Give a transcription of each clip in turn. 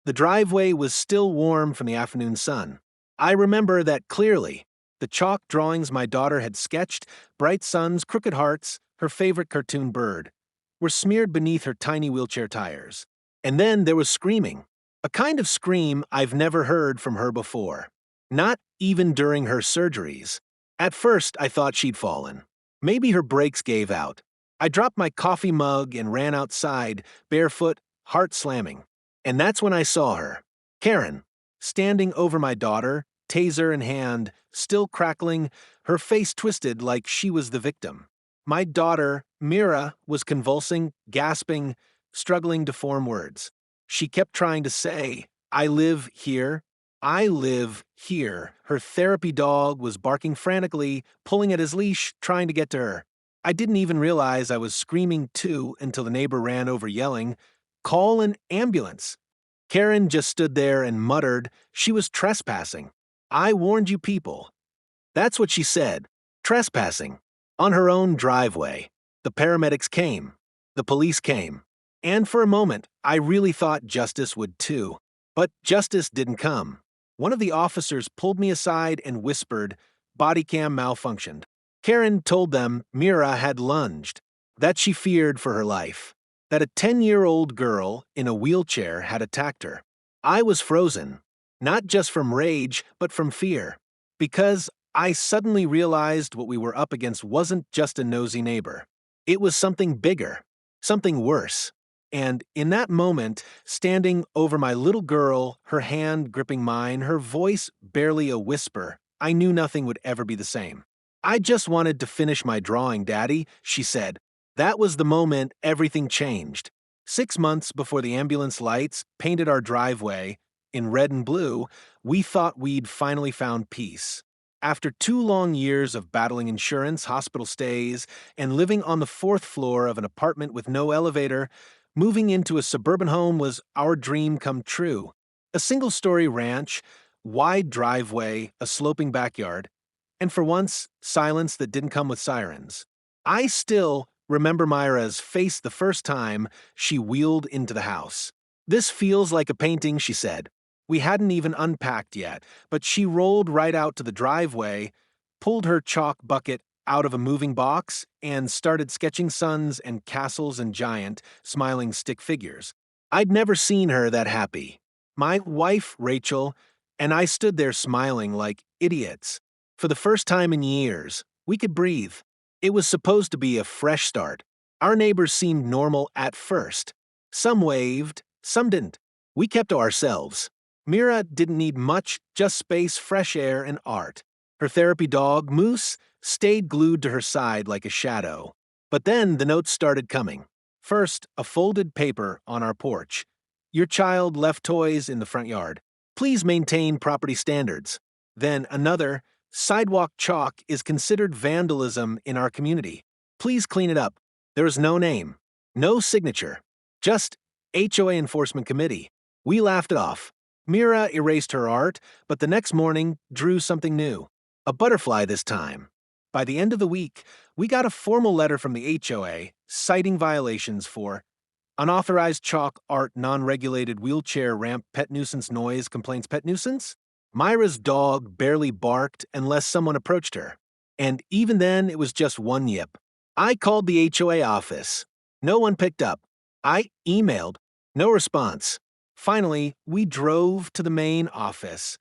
The driveway was still warm from the afternoon sun. I remember that clearly. The chalk drawings my daughter had sketched, bright suns, crooked hearts, her favorite cartoon bird, were smeared beneath her tiny wheelchair tires. And then there was screaming. A kind of scream I've never heard from her before. Not even during her surgeries. At first, I thought she'd fallen. Maybe her brakes gave out. I dropped my coffee mug and ran outside, barefoot, heart slamming. And that's when I saw her. Karen, standing over my daughter, taser in hand, still crackling, her face twisted like she was the victim. My daughter, Mira, was convulsing, gasping, struggling to form words. She kept trying to say, "I live here. I live here." Her therapy dog was barking frantically, pulling at his leash, trying to get to her. I didn't even realize I was screaming too until the neighbor ran over yelling, "Call an ambulance." Karen just stood there and muttered she was trespassing. "I warned you people." That's what she said. Trespassing. On her own driveway. The paramedics came. The police came. And for a moment, I really thought justice would too. But justice didn't come. One of the officers pulled me aside and whispered, "Body cam malfunctioned." Karen told them Mira had lunged, that she feared for her life, that a 10-year-old girl in a wheelchair had attacked her. I was frozen, not just from rage, but from fear, because I suddenly realized what we were up against wasn't just a nosy neighbor. It was something bigger, something worse. And in that moment, standing over my little girl, her hand gripping mine, her voice barely a whisper, I knew nothing would ever be the same. "I just wanted to finish my drawing, Daddy," she said. That was the moment everything changed. 6 months before the ambulance lights painted our driveway in red and blue, we thought we'd finally found peace. After 2 long years of battling insurance, hospital stays, and living on the 4th floor of an apartment with no elevator, moving into a suburban home was our dream come true. A single-story ranch, wide driveway, a sloping backyard, and for once, silence that didn't come with sirens. I still remember Myra's face the first time she wheeled into the house. "This feels like a painting," she said. We hadn't even unpacked yet, but she rolled right out to the driveway, pulled her chalk bucket out of a moving box, and started sketching suns and castles and giant, smiling stick figures. I'd never seen her that happy. My wife, Rachel, and I stood there smiling like idiots. For the first time in years, we could breathe. It was supposed to be a fresh start. Our neighbors seemed normal at first. Some waved, some didn't. We kept to ourselves. Mira didn't need much, just space, fresh air, and art. Her therapy dog, Moose, stayed glued to her side like a shadow. But then the notes started coming. First, a folded paper on our porch. "Your child left toys in the front yard. Please maintain property standards." Then another, "Sidewalk chalk is considered vandalism in our community. Please clean it up." There was no name, no signature, just HOA Enforcement Committee. We laughed it off. Mira erased her art, but the next morning drew something new. A butterfly this time. By the end of the week, we got a formal letter from the HOA citing violations for unauthorized chalk art, non-regulated wheelchair ramp, pet nuisance noise, complaints pet nuisance. Myra's dog barely barked unless someone approached her. And even then, it was just one yip. I called the HOA office. No one picked up. I emailed. No response. Finally, we drove to the main office,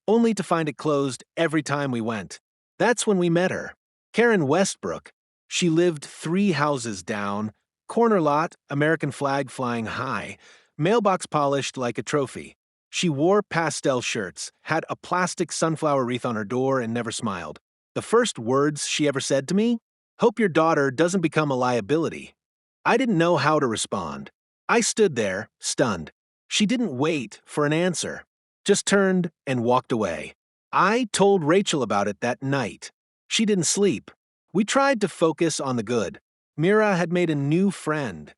only to find it closed every time we went. That's when we met her. Karen Westbrook. She lived 3 houses down, corner lot, American flag flying high, mailbox polished like a trophy. She wore pastel shirts, had a plastic sunflower wreath on her door, and never smiled. The first words she ever said to me? "Hope your daughter doesn't become a liability." I didn't know how to respond. I stood there, stunned. She didn't wait for an answer, just turned and walked away. I told Rachel about it that night. She didn't sleep. We tried to focus on the good. Mira had made a new friend,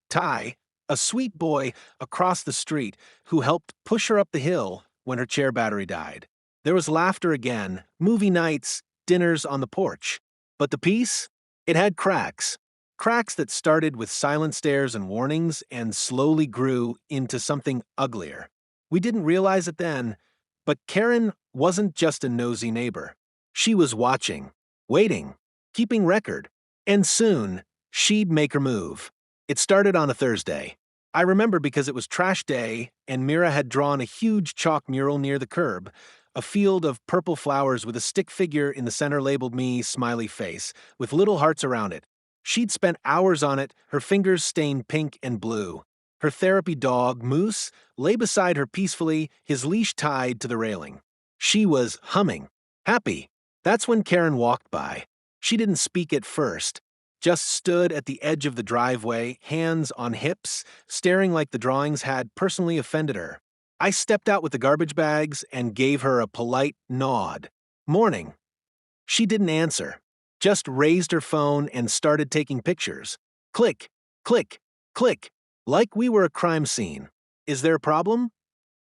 Ty, a sweet boy across the street who helped push her up the hill when her chair battery died. There was laughter again, movie nights, dinners on the porch. But the peace? It had cracks. Cracks that started with silent stares and warnings and slowly grew into something uglier. We didn't realize it then, but Karen wasn't just a nosy neighbor. She was watching, waiting, keeping record, and soon she'd make her move. It started on a Thursday. I remember because it was trash day and Mira had drawn a huge chalk mural near the curb, a field of purple flowers with a stick figure in the center labeled me smiley face, with little hearts around it. She'd spent hours on it, her fingers stained pink and blue. Her therapy dog, Moose, lay beside her peacefully, his leash tied to the railing. She was humming, happy. That's when Karen walked by. She didn't speak at first, just stood at the edge of the driveway, hands on hips, staring like the drawings had personally offended her. I stepped out with the garbage bags and gave her a polite nod. Morning. She didn't answer, just raised her phone and started taking pictures. Click, click, click, like we were a crime scene. Is there a problem?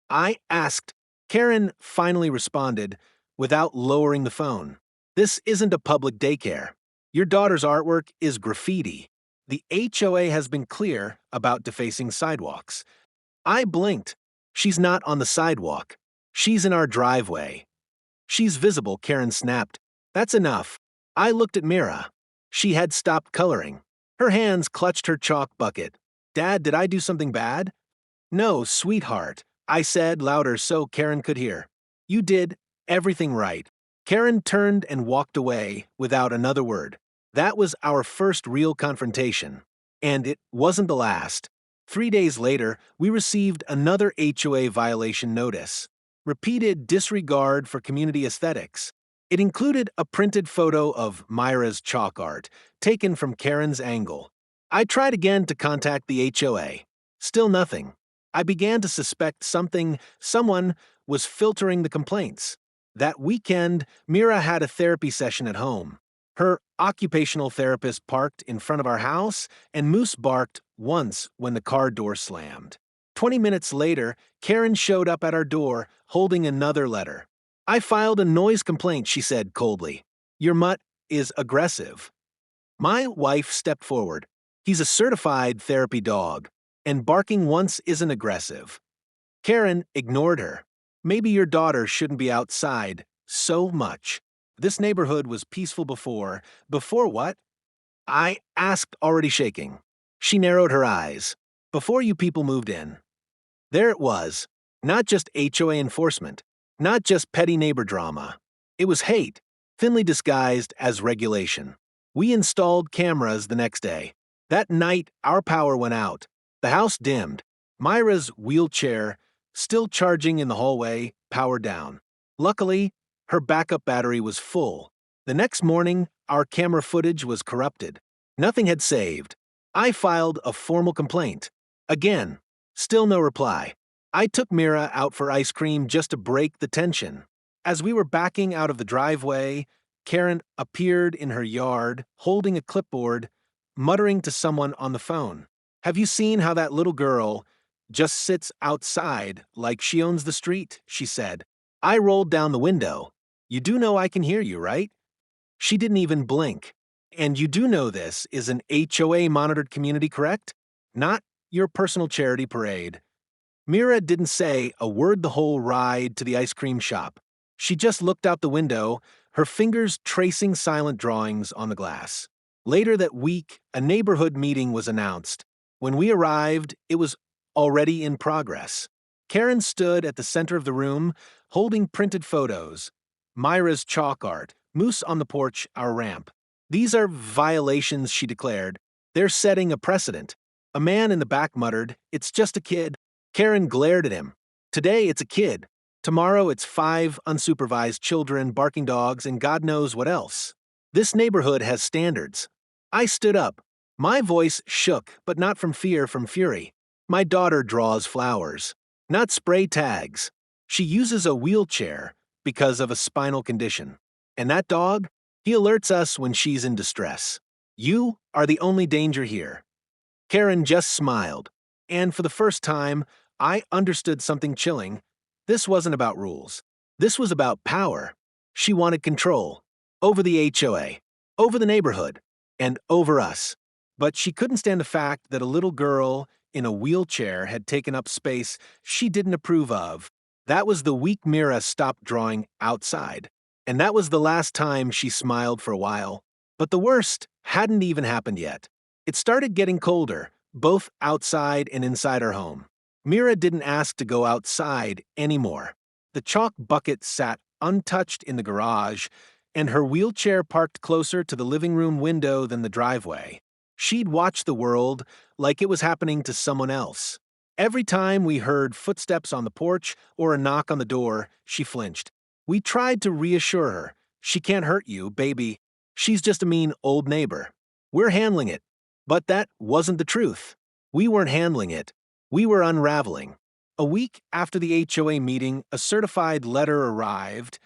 I asked. Karen finally responded, without lowering the phone. This isn't a public daycare. Your daughter's artwork is graffiti. The HOA has been clear about defacing sidewalks. I blinked. She's not on the sidewalk. She's in our driveway. She's visible, Karen snapped. That's enough. I looked at Mira. She had stopped coloring. Her hands clutched her chalk bucket. Dad, did I do something bad? No, sweetheart, I said louder so Karen could hear. You did everything right. Karen turned and walked away without another word. That was our first real confrontation. And it wasn't the last. 3 days later, we received another HOA violation notice. Repeated disregard for community aesthetics. It included a printed photo of Myra's chalk art, taken from Karen's angle. I tried again to contact the HOA. Still nothing. I began to suspect someone was filtering the complaints. That weekend, Mira had a therapy session at home. Her occupational therapist parked in front of our house, and Moose barked once when the car door slammed. 20 minutes later, Karen showed up at our door, holding another letter. I filed a noise complaint, she said coldly. Your mutt is aggressive. My wife stepped forward. He's a certified therapy dog, and barking once isn't aggressive. Karen ignored her. Maybe your daughter shouldn't be outside so much. This neighborhood was peaceful before. Before what? I asked, already shaking. She narrowed her eyes. Before you people moved in. There it was. Not just HOA enforcement. Not just petty neighbor drama. It was hate, thinly disguised as regulation. We installed cameras the next day. That night, our power went out. The house dimmed. Myra's wheelchair, still charging in the hallway, power down. Luckily, her backup battery was full. The next morning, our camera footage was corrupted. Nothing had saved. I filed a formal complaint. Again, still no reply. I took Mira out for ice cream just to break the tension. As we were backing out of the driveway, Karen appeared in her yard, holding a clipboard, muttering to someone on the phone. Have you seen how that little girl just sits outside like she owns the street? She said. I rolled down the window. You do know I can hear you, right? She didn't even blink. And you do know this is an HOA-monitored community, correct? Not your personal charity parade. Mira didn't say a word the whole ride to the ice cream shop. She just looked out the window, her fingers tracing silent drawings on the glass. Later that week, a neighborhood meeting was announced. When we arrived, it was already in progress. Karen stood at the center of the room, holding printed photos. Myra's chalk art, Moose on the porch, our ramp. These are violations, she declared. They're setting a precedent. A man in the back muttered, It's just a kid. Karen glared at him. Today it's a kid. Tomorrow it's 5 unsupervised children, barking dogs, and God knows what else. This neighborhood has standards. I stood up. My voice shook, but not from fear, from fury. My daughter draws flowers, not spray tags. She uses a wheelchair because of a spinal condition. And that dog, he alerts us when she's in distress. You are the only danger here. Karen just smiled. And for the first time, I understood something chilling. This wasn't about rules. This was about power. She wanted control. Over the HOA, over the neighborhood, and over us. But she couldn't stand the fact that a little girl in a wheelchair had taken up space she didn't approve of. That was the week Mira stopped drawing outside. And that was the last time she smiled for a while. But the worst hadn't even happened yet. It started getting colder, both outside and inside her home. Mira didn't ask to go outside anymore. The chalk bucket sat untouched in the garage, and her wheelchair parked closer to the living room window than the driveway. She'd watch the world like it was happening to someone else. Every time we heard footsteps on the porch or a knock on the door, she flinched. We tried to reassure her. She can't hurt you, baby. She's just a mean old neighbor. We're handling it. But that wasn't the truth. We weren't handling it. We were unraveling. A week after the HOA meeting, a certified letter arrived,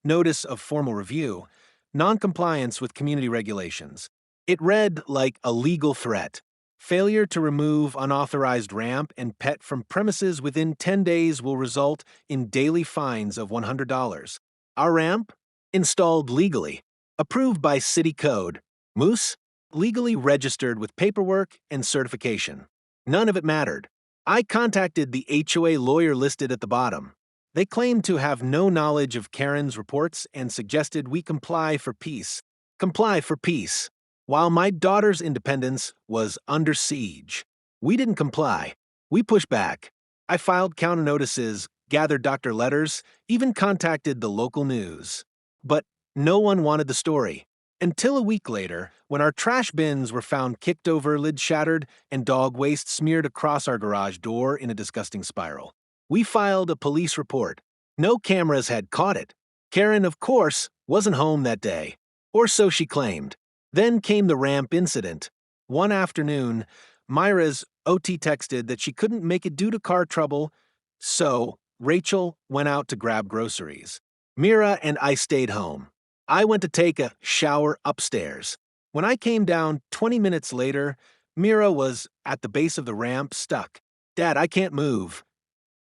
notice of formal review, noncompliance with community regulations. It read like a legal threat. Failure to remove unauthorized ramp and pet from premises within 10 days will result in daily fines of $100. Our ramp? Installed legally. Approved by city code. Moose? Legally registered with paperwork and certification. None of it mattered. I contacted the HOA lawyer listed at the bottom. They claimed to have no knowledge of Karen's reports and suggested we comply for peace. Comply for peace. While my daughter's independence was under siege. We didn't comply. We pushed back. I filed counter notices, gathered doctor letters, even contacted the local news. But no one wanted the story. Until a week later, when our trash bins were found kicked over, lid shattered, and dog waste smeared across our garage door in a disgusting spiral. We filed a police report. No cameras had caught it. Karen, of course, wasn't home that day. Or so she claimed. Then came the ramp incident. One afternoon, Myra's OT texted that she couldn't make it due to car trouble, so Rachel went out to grab groceries. Mira and I stayed home. I went to take a shower upstairs. When I came down 20 minutes later, Mira was at the base of the ramp, stuck. Dad, I can't move.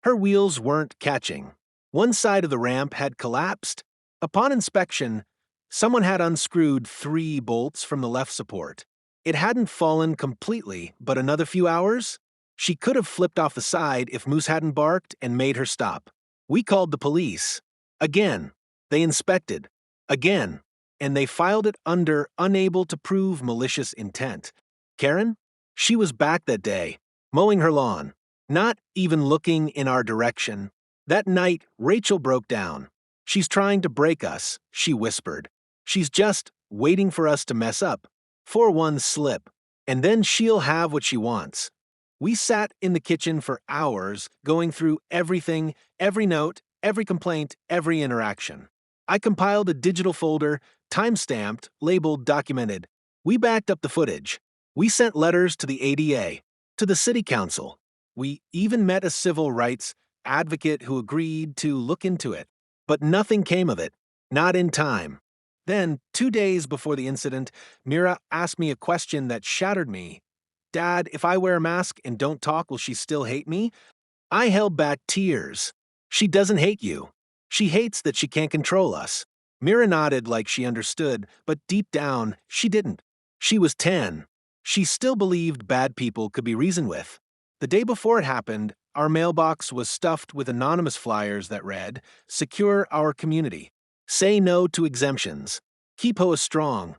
Her wheels weren't catching. One side of the ramp had collapsed. Upon inspection, someone had unscrewed 3 bolts from the left support. It hadn't fallen completely, but another few hours? She could have flipped off the side if Moose hadn't barked and made her stop. We called the police. Again. They inspected. Again. And they filed it under unable to prove malicious intent. Karen? She was back that day, mowing her lawn, not even looking in our direction. That night, Rachel broke down. She's trying to break us, she whispered. She's just waiting for us to mess up. For one slip. And then she'll have what she wants. We sat in the kitchen for hours, going through everything, every note, every complaint, every interaction. I compiled a digital folder, time-stamped, labeled documented. We backed up the footage. We sent letters to the ADA, to the city council. We even met a civil rights advocate who agreed to look into it. But nothing came of it. Not in time. Then, 2 days before the incident, Mira asked me a question that shattered me. Dad, if I wear a mask and don't talk, will she still hate me? I held back tears. She doesn't hate you. She hates that she can't control us. Mira nodded like she understood, but deep down, she didn't. She was 10. She still believed bad people could be reasoned with. The day before it happened, our mailbox was stuffed with anonymous flyers that read, "Secure our community. Say no to exemptions. Keep HOA strong."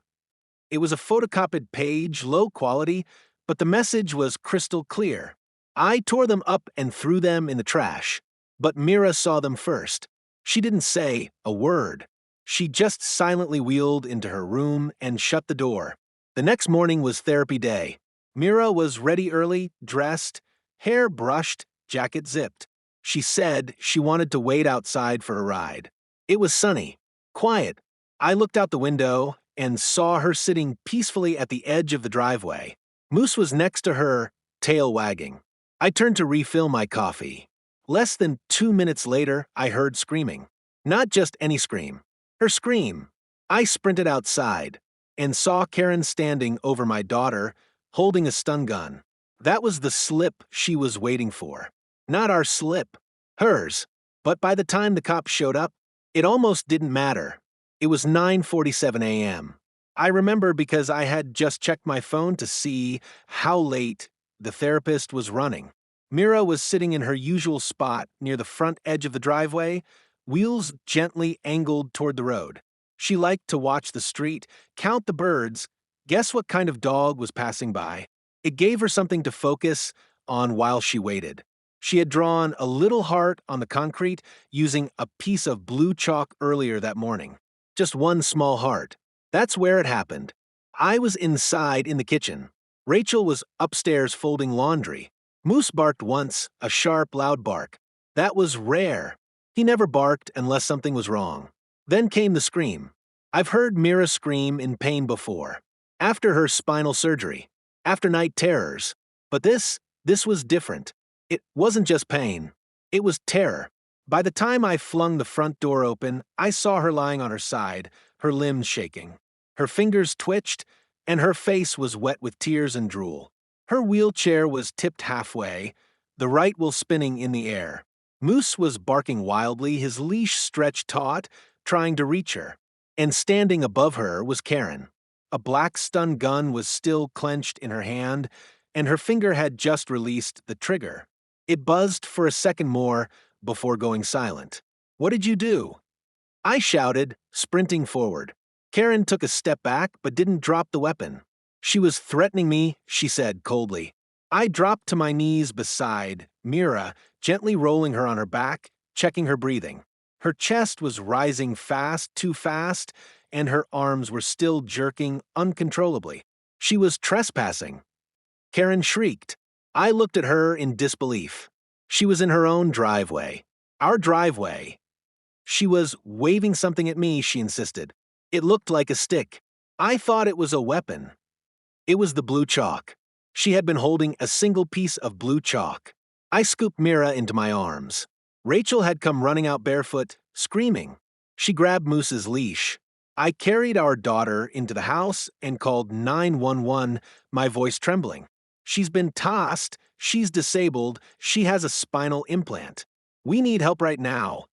It was a photocopied page, low quality, but the message was crystal clear. I tore them up and threw them in the trash. But Mira saw them first. She didn't say a word. She just silently wheeled into her room and shut the door. The next morning was therapy day. Mira was ready early, dressed, hair brushed, jacket zipped. She said she wanted to wait outside for a ride. It was sunny, quiet. I looked out the window and saw her sitting peacefully at the edge of the driveway. Moose was next to her, tail wagging. I turned to refill my coffee. Less than 2 minutes later, I heard screaming. Not just any scream. Her scream. I sprinted outside and saw Karen standing over my daughter, holding a stun gun. That was the slip she was waiting for. Not our slip. Hers. But by the time the cops showed up, it almost didn't matter. It was 9:47 a.m. I remember because I had just checked my phone to see how late the therapist was running. Mira was sitting in her usual spot near the front edge of the driveway, wheels gently angled toward the road. She liked to watch the street, count the birds, guess what kind of dog was passing by. It gave her something to focus on while she waited. She had drawn a little heart on the concrete using a piece of blue chalk earlier that morning. Just one small heart. That's where it happened. I was inside in the kitchen. Rachel was upstairs folding laundry. Moose barked once, a sharp, loud bark. That was rare. He never barked unless something was wrong. Then came the scream. I've heard Mira scream in pain before. After her spinal surgery. After night terrors. But this was different. It wasn't just pain. It was terror. By the time I flung the front door open, I saw her lying on her side, her limbs shaking. Her fingers twitched, and her face was wet with tears and drool. Her wheelchair was tipped halfway, the right wheel spinning in the air. Moose was barking wildly, his leash stretched taut, trying to reach her. And standing above her was Karen. A black stun gun was still clenched in her hand, and her finger had just released the trigger. It buzzed for a second more before going silent. What did you do? I shouted, sprinting forward. Karen took a step back but didn't drop the weapon. She was threatening me, she said coldly. I dropped to my knees beside Mira, gently rolling her on her back, checking her breathing. Her chest was rising fast, too fast, and her arms were still jerking uncontrollably. She was trespassing. Karen shrieked. I looked at her in disbelief. She was in her own driveway. Our driveway. She was waving something at me, she insisted. It looked like a stick. I thought it was a weapon. It was the blue chalk. She had been holding a single piece of blue chalk. I scooped Mira into my arms. Rachel had come running out barefoot, screaming. She grabbed Moose's leash. I carried our daughter into the house and called 911, my voice trembling. She's been tossed, she's disabled, she has a spinal implant. We need help right now.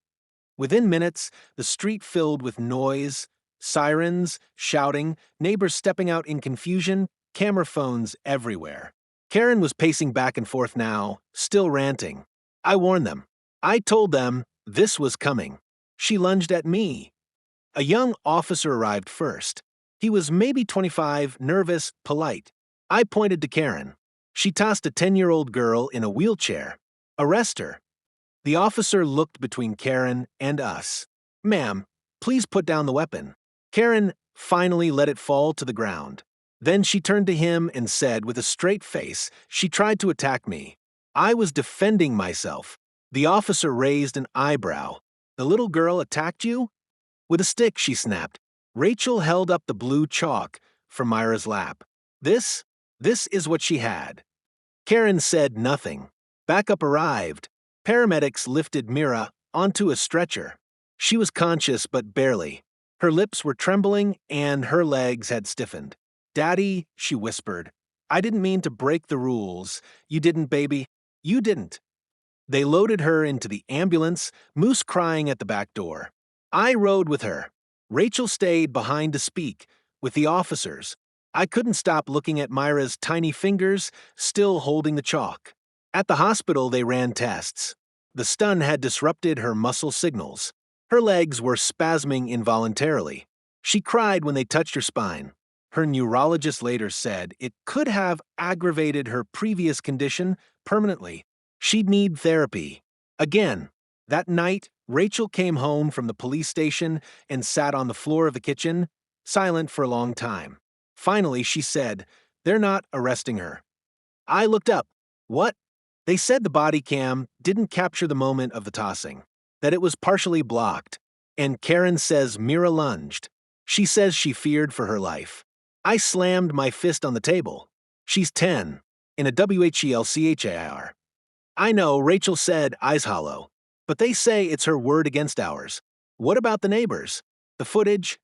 Within minutes, the street filled with noise, sirens, shouting, neighbors stepping out in confusion, camera phones everywhere. Karen was pacing back and forth now, still ranting. I warned them. I told them this was coming. She lunged at me. A young officer arrived first. He was maybe 25, nervous, polite. I pointed to Karen. She tossed a 10-year-old girl in a wheelchair. Arrest her. The officer looked between Karen and us. Ma'am, please put down the weapon. Karen finally let it fall to the ground. Then she turned to him and said with a straight face, she tried to attack me. I was defending myself. The officer raised an eyebrow. The little girl attacked you? With a stick, she snapped. Rachel held up the blue chalk from Myra's lap. This is what she had. Karen said nothing. Backup arrived. Paramedics lifted Mira onto a stretcher. She was conscious, but barely. Her lips were trembling and her legs had stiffened. Daddy, she whispered. I didn't mean to break the rules. You didn't, baby. You didn't. They loaded her into the ambulance, Moose crying at the back door. I rode with her. Rachel stayed behind to speak, with the officers. I couldn't stop looking at Myra's tiny fingers, still holding the chalk. At the hospital, they ran tests. The stun had disrupted her muscle signals. Her legs were spasming involuntarily. She cried when they touched her spine. Her neurologist later said it could have aggravated her previous condition permanently. She'd need therapy. Again, that night, Rachel came home from the police station and sat on the floor of the kitchen, silent for a long time. Finally, she said, "They're not arresting her." I looked up. What? They said the body cam didn't capture the moment of the tossing, that it was partially blocked. And Karen says Mira lunged. She says she feared for her life. I slammed my fist on the table. She's 10, in a WHELCHAIR. I know, Rachel said, eyes hollow. But they say it's her word against ours. What about the neighbors? The footage?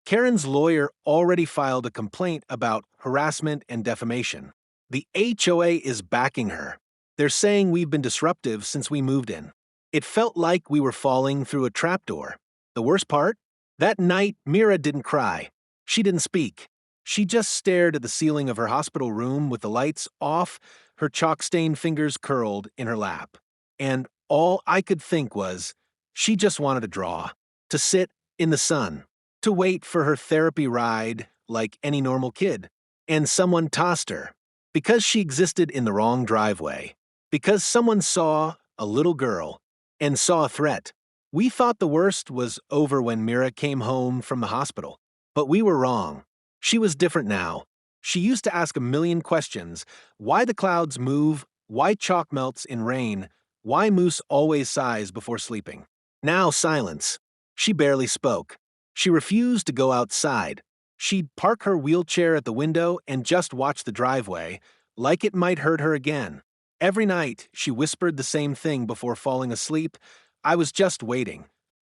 Karen's lawyer already filed a complaint about harassment and defamation. The HOA is backing her. They're saying we've been disruptive since we moved in. It felt like we were falling through a trapdoor. The worst part? That night, Mira didn't cry. She didn't speak. She just stared at the ceiling of her hospital room with the lights off, her chalk-stained fingers curled in her lap. And all I could think was, she just wanted to draw, to sit in the sun, to wait for her therapy ride like any normal kid. And someone tossed her, because she existed in the wrong driveway, because someone saw a little girl and saw a threat. We thought the worst was over when Mira came home from the hospital, but we were wrong. She was different now. She used to ask a million questions: why the clouds move, why chalk melts in rain, why moose always sighs before sleeping. Now silence. She barely spoke. She refused to go outside. She'd park her wheelchair at the window and just watch the driveway, like it might hurt her again. Every night, she whispered the same thing before falling asleep: I was just waiting.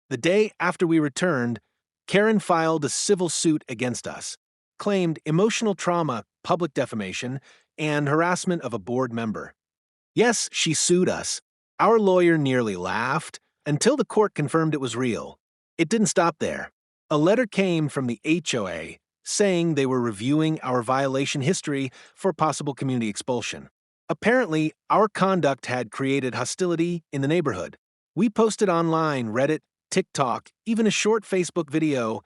The day after we returned, Karen filed a civil suit against us, claimed emotional trauma, public defamation, and harassment of a board member. Yes, she sued us. Our lawyer nearly laughed until the court confirmed it was real. It didn't stop there. A letter came from the HOA saying they were reviewing our violation history for possible community expulsion. Apparently, our conduct had created hostility in the neighborhood. We posted online, Reddit, TikTok, even a short Facebook video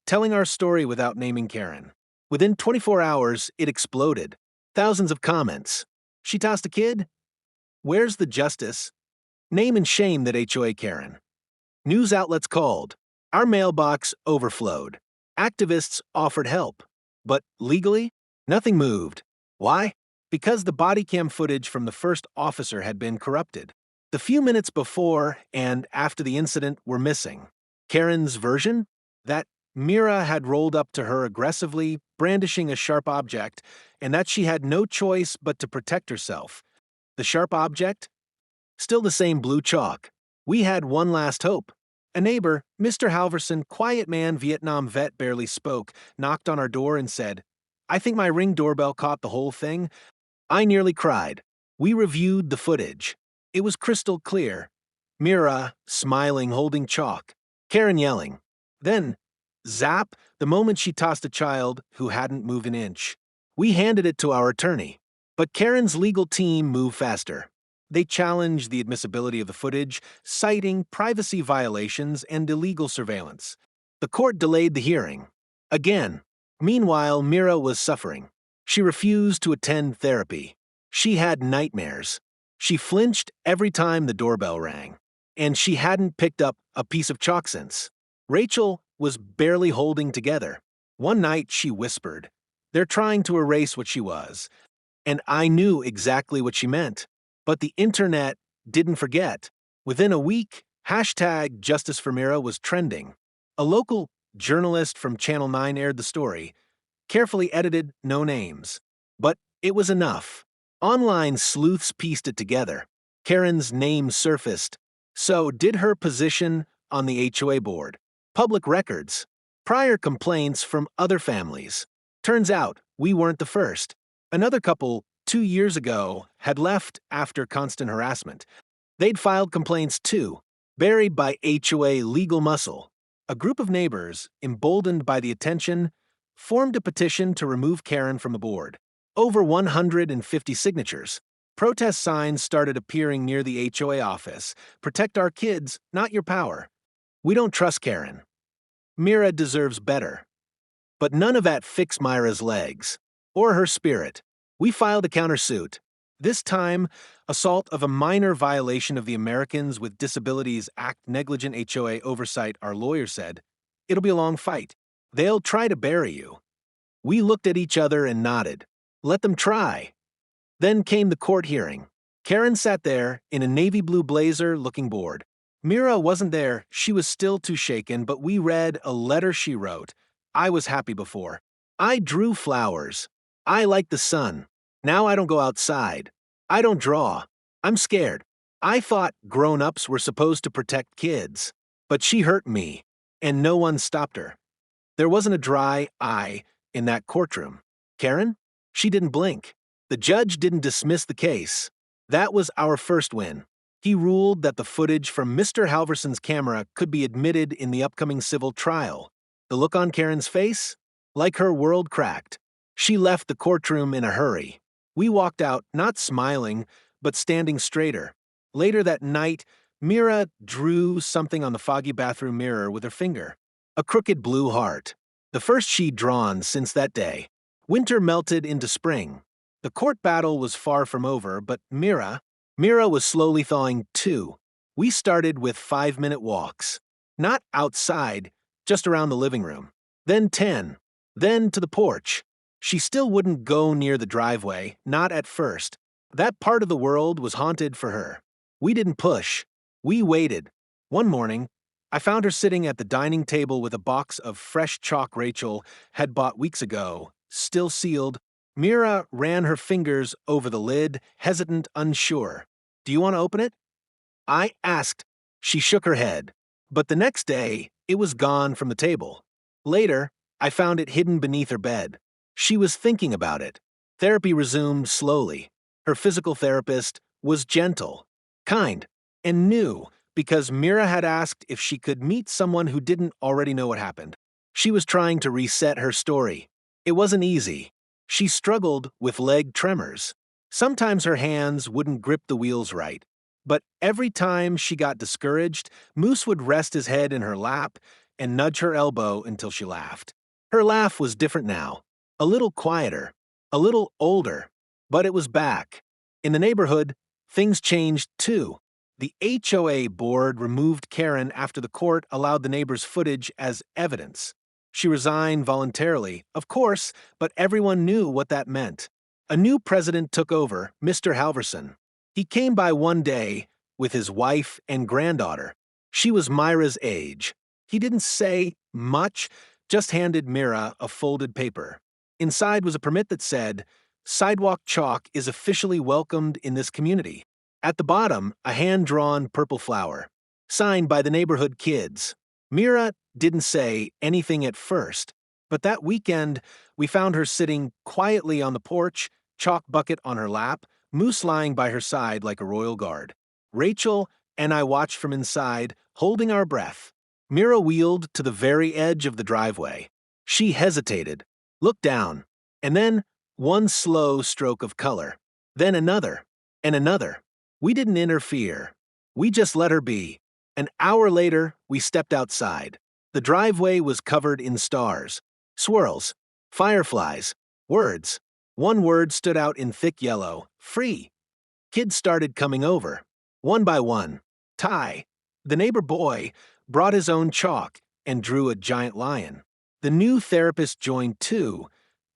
telling our story without naming Karen. Within 24 hours, it exploded. Thousands of comments. She tossed a kid? Where's the justice? Name and shame that HOA Karen. News outlets called. Our mailbox overflowed. Activists offered help. But legally, nothing moved. Why? Because the body cam footage from the first officer had been corrupted. The few minutes before and after the incident were missing. Karen's version? That Mira had rolled up to her aggressively, brandishing a sharp object, and that she had no choice but to protect herself. The sharp object? Still the same blue chalk. We had one last hope. A neighbor, Mr. Halverson, quiet man, Vietnam vet, barely spoke, knocked on our door and said, I think my Ring doorbell caught the whole thing. I nearly cried. We reviewed the footage. It was crystal clear. Mira, smiling, holding chalk. Karen yelling. Then, zap, the moment she tossed a child who hadn't moved an inch. We handed it to our attorney. But Karen's legal team moved faster. They challenged the admissibility of the footage, citing privacy violations and illegal surveillance. The court delayed the hearing. Again. Meanwhile, Mira was suffering. She refused to attend therapy. She had nightmares. She flinched every time the doorbell rang. And she hadn't picked up a piece of chalk since. Rachel was barely holding together. One night she whispered, they're trying to erase what she was. And I knew exactly what she meant. But the internet didn't forget. Within a week, #JusticeForMira was trending. A local journalist from Channel 9 aired the story, carefully edited, no names. But it was enough. Online sleuths pieced it together. Karen's name surfaced. So did her position on the HOA board. Public records. Prior complaints from other families. Turns out, we weren't the first. Another couple, 2 years ago, had left after constant harassment. They'd filed complaints too, buried by HOA legal muscle. A group of neighbors, emboldened by the attention, formed a petition to remove Karen from the board. Over 150 signatures. Protest signs started appearing near the HOA office. Protect our kids, not your power. We don't trust Karen. Mira deserves better. But none of that fixed Myra's legs. Or her spirit. We filed a countersuit. This time, assault of a minor violation of the Americans with Disabilities Act negligent HOA oversight, our lawyer said. It'll be a long fight. They'll try to bury you. We looked at each other and nodded. Let them try. Then came the court hearing. Karen sat there in a navy blue blazer looking bored. Mira wasn't there. She was still too shaken, but we read a letter she wrote. I was happy before. I drew flowers. I like the sun. Now I don't go outside. I don't draw. I'm scared. I thought grown-ups were supposed to protect kids. But she hurt me, and no one stopped her. There wasn't a dry eye in that courtroom. Karen? She didn't blink. The judge didn't dismiss the case. That was our first win. He ruled that the footage from Mr. Halverson's camera could be admitted in the upcoming civil trial. The look on Karen's face? Like her world cracked. She left the courtroom in a hurry. We walked out, not smiling, but standing straighter. Later that night, Mira drew something on the foggy bathroom mirror with her finger. A crooked blue heart. The first she'd drawn since that day. Winter melted into spring. The court battle was far from over, but Mira was slowly thawing too. We started with 5-minute walks. Not outside, just around the living room. Then 10. Then to the porch. She still wouldn't go near the driveway, not at first. That part of the world was haunted for her. We didn't push. We waited. One morning, I found her sitting at the dining table with a box of fresh chalk Rachel had bought weeks ago, still sealed. Mira ran her fingers over the lid, hesitant, unsure. "Do you want to open it?" I asked. She shook her head. But the next day, it was gone from the table. Later, I found it hidden beneath her bed. She was thinking about it. Therapy resumed slowly. Her physical therapist was gentle, kind, and new because Mira had asked if she could meet someone who didn't already know what happened. She was trying to reset her story. It wasn't easy. She struggled with leg tremors. Sometimes her hands wouldn't grip the wheels right. But every time she got discouraged, Moose would rest his head in her lap and nudge her elbow until she laughed. Her laugh was different now. A little quieter. A little older. But it was back. In the neighborhood, things changed too. The HOA board removed Karen after the court allowed the neighbors' footage as evidence. She resigned voluntarily, of course, but everyone knew what that meant. A new president took over, Mr. Halverson. He came by one day with his wife and granddaughter. She was Myra's age. He didn't say much, just handed Mira a folded paper. Inside was a permit that said, "Sidewalk chalk is officially welcomed in this community." At the bottom, a hand-drawn purple flower, signed by the neighborhood kids. Mira didn't say anything at first, but that weekend, we found her sitting quietly on the porch, chalk bucket on her lap, Moose lying by her side like a royal guard. Rachel and I watched from inside, holding our breath. Mira wheeled to the very edge of the driveway. She hesitated, looked down, and then one slow stroke of color. Then another, and another. We didn't interfere. We just let her be. An hour later, we stepped outside. The driveway was covered in stars, swirls, fireflies, words. One word stood out in thick yellow, free. Kids started coming over. One by one. Ty, the neighbor boy, brought his own chalk and drew a giant lion. The new therapist joined too,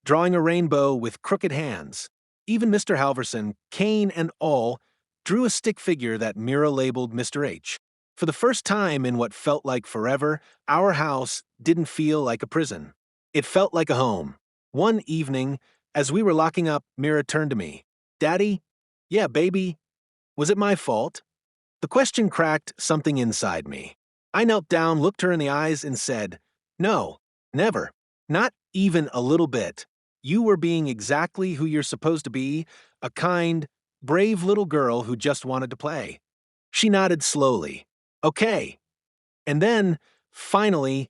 drawing a rainbow with crooked hands. Even Mr. Halverson, cane and all, drew a stick figure that Mira labeled Mr. H. For the first time in what felt like forever, our house didn't feel like a prison. It felt like a home. One evening, as we were locking up, Mira turned to me. "Daddy? Yeah, baby. Was it my fault?" The question cracked something inside me. I knelt down, looked her in the eyes, and said, "No, never. Not even a little bit. You were being exactly who you're supposed to be, a kind, brave little girl who just wanted to play." She nodded slowly. "Okay." And then, finally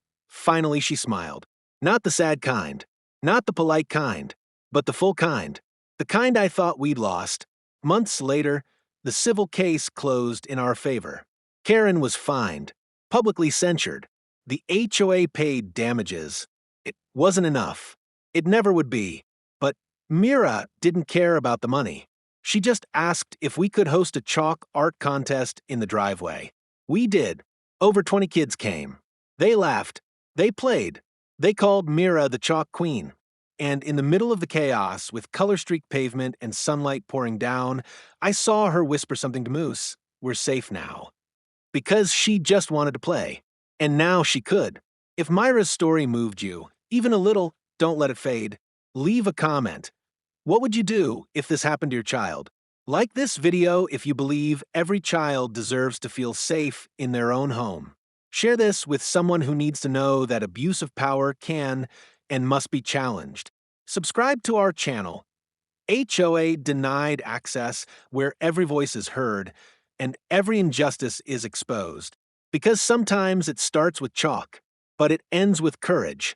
she smiled. Not the sad kind, not the polite kind, but the full kind. The kind I thought we'd lost. Months later, the civil case closed in our favor. Karen was fined, publicly censured. The HOA paid damages. It wasn't enough. It never would be. But Mira didn't care about the money. She just asked if we could host a chalk art contest in the driveway. We did. Over 20 kids came. They laughed. They played. They called Mira the Chalk Queen. And in the middle of the chaos, with color-streaked pavement and sunlight pouring down, I saw her whisper something to Moose. "We're safe now." Because she just wanted to play. And now she could. If Myra's story moved you, even a little, don't let it fade. Leave a comment. What would you do if this happened to your child? Like this video if you believe every child deserves to feel safe in their own home. Share this with someone who needs to know that abuse of power can and must be challenged. Subscribe to our channel. HOA denied access, where every voice is heard and every injustice is exposed. Because sometimes it starts with chalk, but it ends with courage.